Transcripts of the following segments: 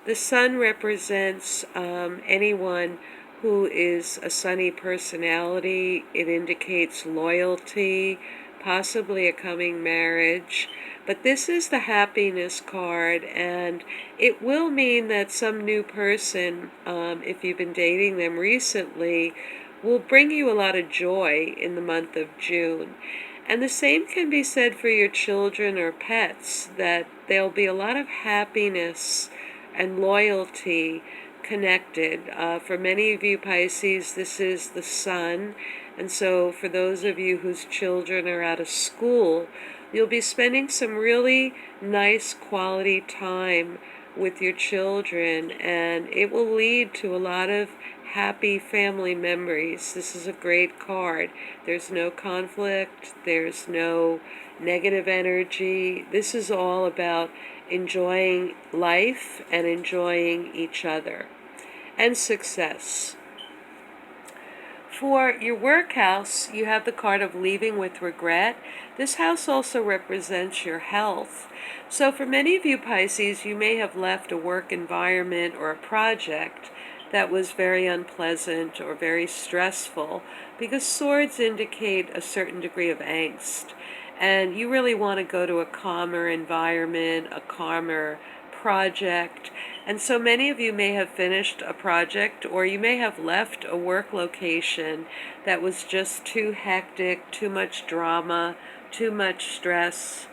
The sun represents anyone who is a sunny personality. It indicates loyalty, possibly a coming marriage. But this is the happiness card, and it will mean that some new person, if you've been dating them recently, will bring you a lot of joy in the month of June. And the same can be said for your children or pets, that there'll be a lot of happiness and loyalty connected. For many of you Pisces, this is the sun. And so for those of you whose children are out of school, you'll be spending some really nice quality time with your children, and it will lead to a lot of happy family memories. This is a great card. There's no conflict, there's no negative energy. This is all about enjoying life and enjoying each other and success. For your work house, you have the card of leaving with regret. This house also represents your health. So for many of you Pisces, you may have left a work environment or a project that was very unpleasant or very stressful, because swords indicate a certain degree of angst. And you really want to go to a calmer environment, a calmer project. And so many of you may have finished a project, or you may have left a work location that was just too hectic, too much drama, too much stress.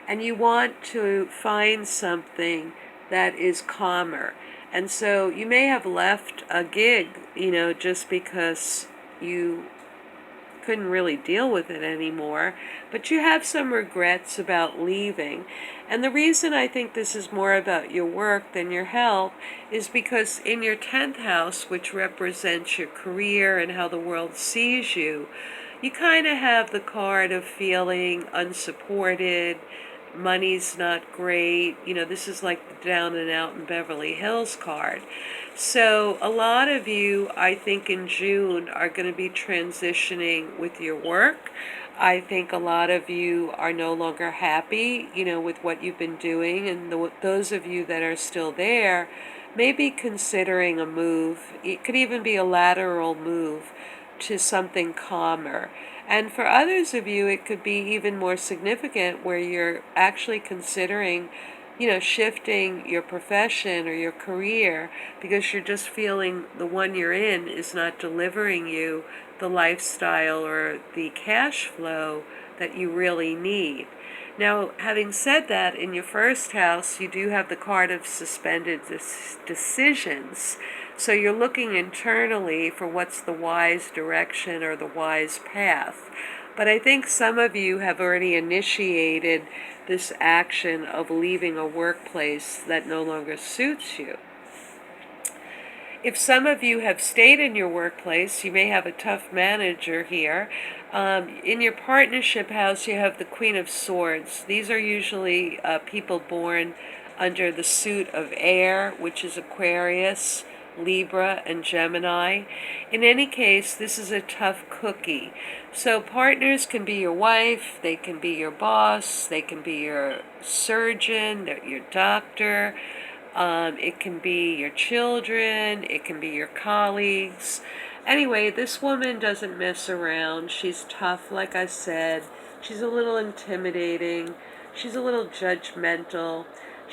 And you want to find something that is calmer. And so you may have left a gig, just because you couldn't really deal with it anymore, but you have some regrets about leaving. And the reason I think this is more about your work than your health is because in your 10th house, which represents your career and how the world sees you, you kind of have the card of feeling unsupported. Money's not great. This is like the down and out in Beverly Hills card. So a lot of you, I think, in June are going to be transitioning with your work. I think a lot of you are no longer happy, with what you've been doing. And those of you that are still there may be considering a move. It could even be a lateral move to something calmer. And for others of you, it could be even more significant, where you're actually considering, shifting your profession or your career, because you're just feeling the one you're in is not delivering you the lifestyle or the cash flow that you really need. Now, having said that, in your first house, you do have the card of suspended decisions. So you're looking internally for what's the wise direction or the wise path. But I think some of you have already initiated this action of leaving a workplace that no longer suits you. If some of you have stayed in your workplace, you may have a tough manager here. In your partnership house, you have the Queen of Swords. These are usually people born under the suit of air, which is Aquarius, Libra, and Gemini. In any case, this is a tough cookie. So partners can be your wife, they can be your boss, they can be your surgeon, your doctor. It can be your children, it can be your colleagues. Anyway, this woman doesn't mess around. She's tough, like I said. She's a little intimidating. She's a little judgmental.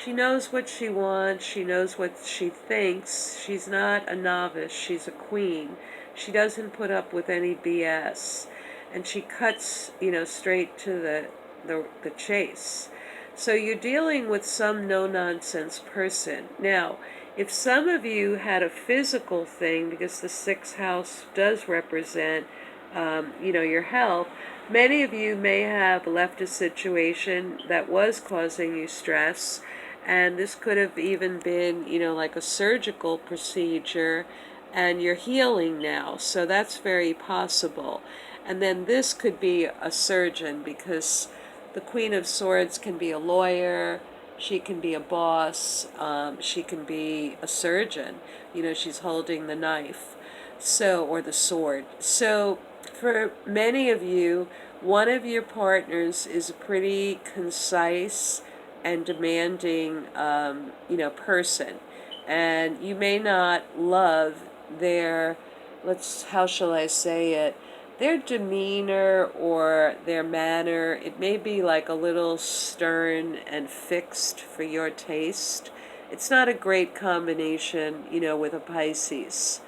She knows what she wants. She knows what she thinks. She's not a novice. She's a queen. She doesn't put up with any BS. And she cuts, straight to the chase. So you're dealing with some no-nonsense person. Now, if some of you had a physical thing, because the 6th house does represent, your health, many of you may have left a situation that was causing you stress, and this could have even been, like a surgical procedure, and you're healing now. So that's very possible. And then this could be a surgeon, because the Queen of Swords can be a lawyer, she can be a boss, she can be a surgeon. She's holding the knife, or the sword. So for many of you, one of your partners is pretty concise, and demanding, person. And you may not love their, how shall I say it, their demeanor or their manner. It may be like a little stern and fixed for your taste. It's not a great combination, with a Pisces.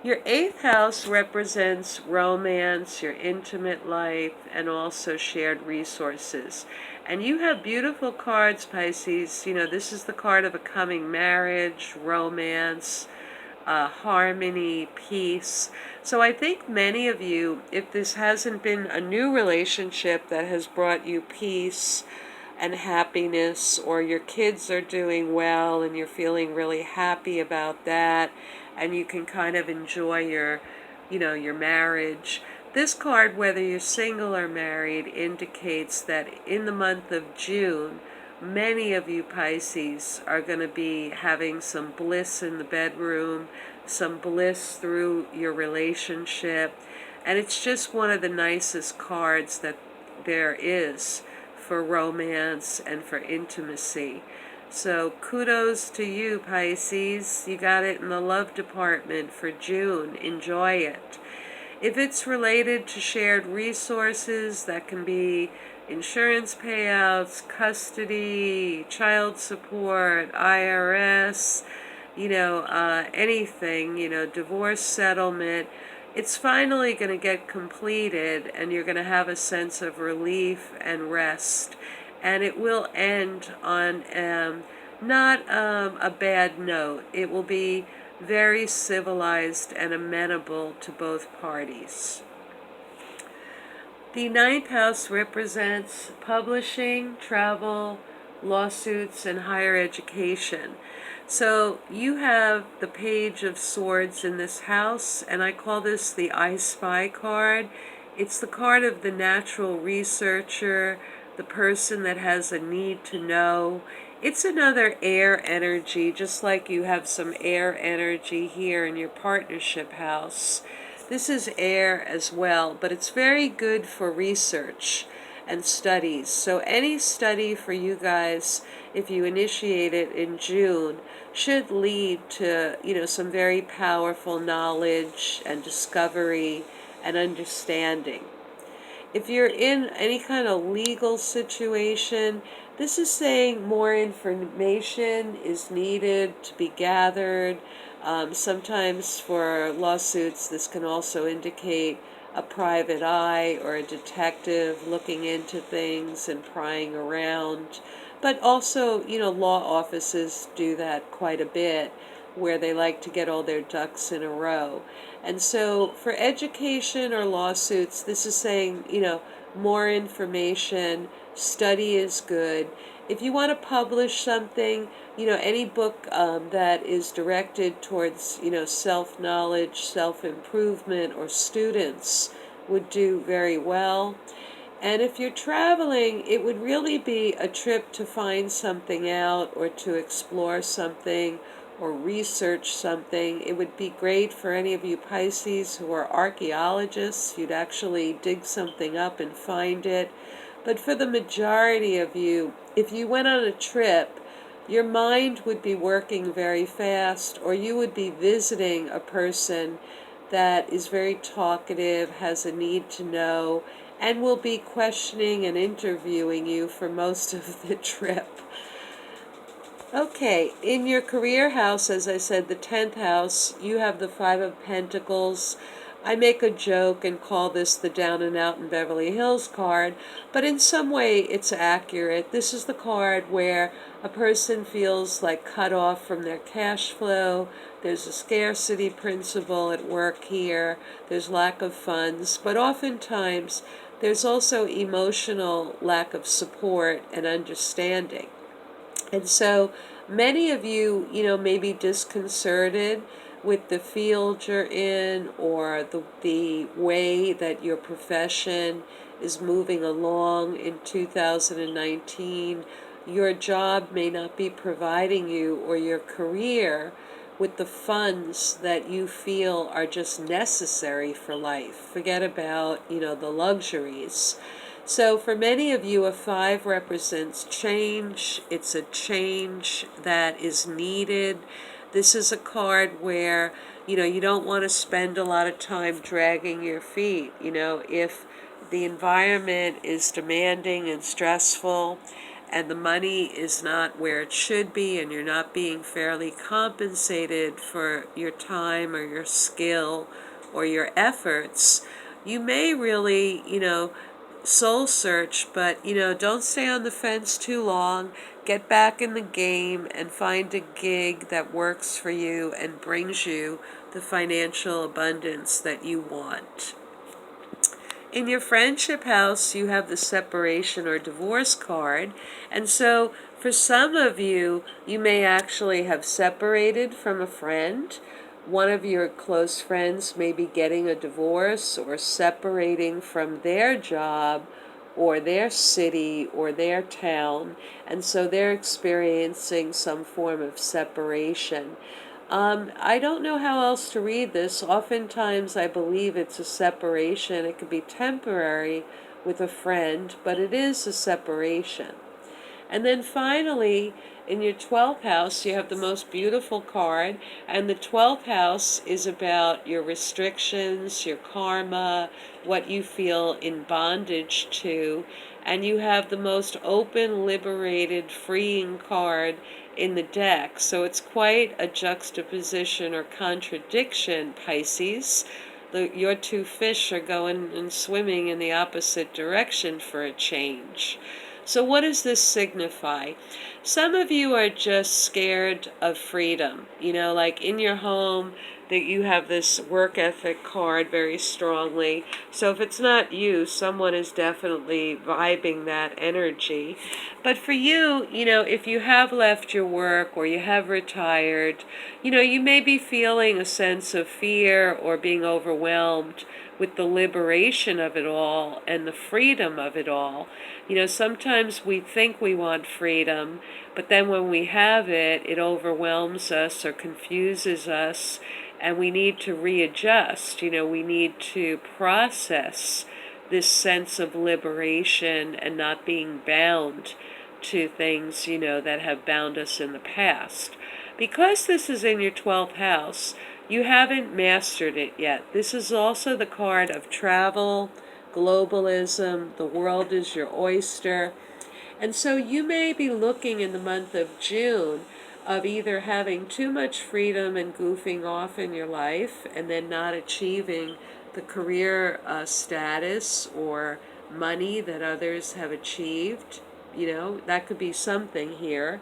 Your eighth house represents romance, your intimate life, and also shared resources. And you have beautiful cards, Pisces. This is the card of a coming marriage, romance, harmony, peace. So I think many of you, if this hasn't been a new relationship that has brought you peace and happiness, or your kids are doing well and you're feeling really happy about that, and you can kind of enjoy your marriage. This card, whether you're single or married, indicates that in the month of June, many of you Pisces are going to be having some bliss in the bedroom, some bliss through your relationship, and it's just one of the nicest cards that there is for romance and for intimacy. So kudos to you, Pisces. You got it in the love department for June. Enjoy it. If it's related to shared resources, that can be insurance payouts, custody, child support, IRS, anything, divorce settlement, it's finally going to get completed, and you're going to have a sense of relief and rest. And it will end on not a bad note. It will be very civilized and amenable to both parties. The ninth house represents publishing, travel, lawsuits, and higher education. So you have the Page of Swords in this house, and I call this the I Spy card. It's the card of the natural researcher, the person that has a need to know. It's another air energy, just like you have some air energy here in your partnership house. This is air as well, but it's very good for research and studies. So any study for you guys, if you initiate it in June, should lead to, some very powerful knowledge and discovery and understanding. If you're in any kind of legal situation, this is saying more information is needed to be gathered. Sometimes for lawsuits, this can also indicate a private eye or a detective looking into things and prying around. But also, law offices do that quite a bit, where they like to get all their ducks in a row. And so for education or lawsuits, this is saying, more information, study is good. If you want to publish something, any book that is directed towards, self-knowledge, self-improvement, or students would do very well. And if you're traveling, it would really be a trip to find something out or to explore something or research something. It would be great for any of you Pisces who are archaeologists. You'd actually dig something up and find it. But for the majority of you, if you went on a trip, your mind would be working very fast, or you would be visiting a person that is very talkative, has a need to know, and will be questioning and interviewing you for most of the trip. Okay, in your career house, as I said, the 10th house, you have the Five of Pentacles. I make a joke and call this the Down and Out in Beverly Hills card, but in some way it's accurate. This is the card where a person feels like cut off from their cash flow. There's a scarcity principle at work here. There's lack of funds, but oftentimes there's also emotional lack of support and understanding. And so many of you, may be disconcerted with the field you're in, or the way that your profession is moving along in 2019. Your job may not be providing you, or your career, with the funds that you feel are just necessary for life. Forget about, the luxuries. So for many of you, a 5 represents change. It's a change that is needed. This is a card where, you don't want to spend a lot of time dragging your feet. If the environment is demanding and stressful and the money is not where it should be and you're not being fairly compensated for your time or your skill or your efforts, you may really, soul search, but don't stay on the fence too long. Get back in the game and find a gig that works for you and brings you the financial abundance that you want. In your friendship house, you have the separation or divorce card. And so for some of you, you may actually have separated from a friend. One of your close friends may be getting a divorce or separating from their job or their city or their town, and so they're experiencing some form of separation. I don't know how else to read this. Oftentimes I believe it's a separation. It could be temporary with a friend, but it is a separation. And then finally, in your 12th house, you have the most beautiful card, and the 12th house is about your restrictions, your karma, what you feel in bondage to, and you have the most open, liberated, freeing card in the deck. So it's quite a juxtaposition or contradiction, Pisces. Your two fish are going and swimming in the opposite direction for a change. So what does this signify? Some of you are just scared of freedom. Like in your home, that you have this work ethic card very strongly. So if it's not you, someone is definitely vibing that energy. But for you, if you have left your work or you have retired, you may be feeling a sense of fear or being overwhelmed with the liberation of it all and the freedom of it all. Sometimes we think we want freedom, but then when we have it, it overwhelms us or confuses us, and we need to readjust. We need to process this sense of liberation and not being bound to things, that have bound us in the past. Because this is in your 12th house, you haven't mastered it yet. This is also the card of travel, globalism, the world is your oyster. And so you may be looking in the month of June of either having too much freedom and goofing off in your life and then not achieving the career status or money that others have achieved. That could be something here.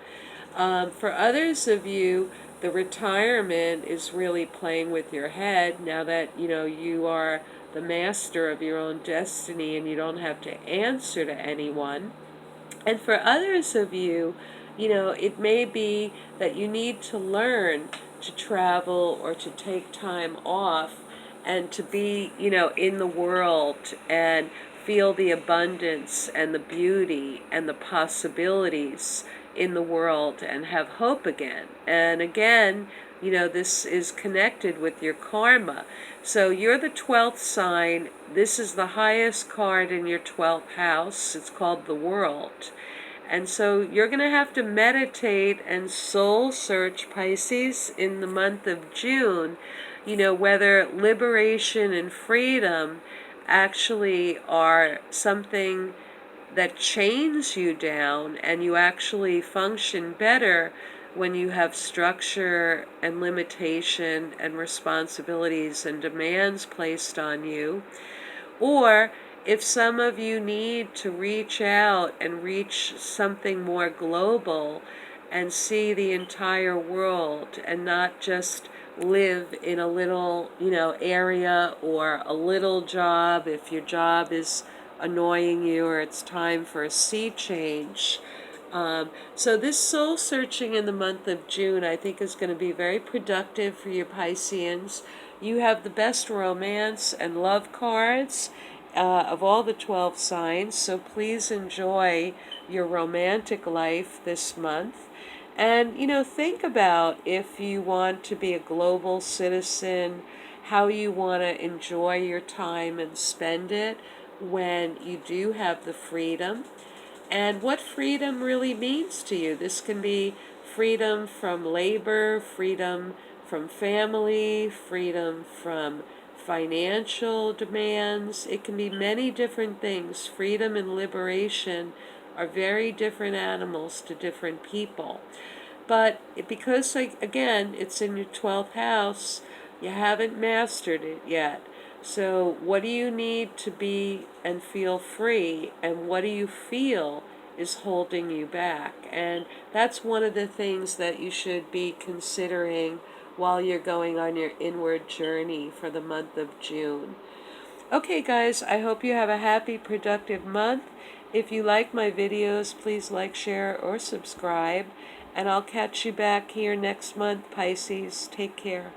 For others of you, the retirement is really playing with your head now that, you are the master of your own destiny and you don't have to answer to anyone. And for others of you, it may be that you need to learn to travel or to take time off and to be, in the world and feel the abundance and the beauty and the possibilities in the world and have hope again. And again, this is connected with your karma. So you're the 12th sign. This is the highest card in your 12th house. It's called the World. And so you're going to have to meditate and soul search, Pisces, in the month of June, whether liberation and freedom actually are something that chains you down and you actually function better when you have structure and limitation and responsibilities and demands placed on you, or if some of you need to reach out and reach something more global and see the entire world and not just live in a little, area or a little job, if your job is annoying you or it's time for a sea change. So this soul searching in the month of June, I think, is going to be very productive for you Pisceans. You have the best romance and love cards of all the 12 signs, so please enjoy your romantic life this month. And, think about if you want to be a global citizen, how you want to enjoy your time and spend it. when you do have the freedom, and what freedom really means to you. This can be freedom from labor, freedom from family, freedom from financial demands. It can be many different things. Freedom and liberation are very different animals to different people. But because, like, again, it's in your 12th house, you haven't mastered it yet. So, what do you need to be and feel free, and what do you feel is holding you back? And that's one of the things that you should be considering while you're going on your inward journey for the month of June. Okay, guys, I hope you have a happy, productive month. If you like my videos, please like, share, or subscribe. And I'll catch you back here next month, Pisces. Take care.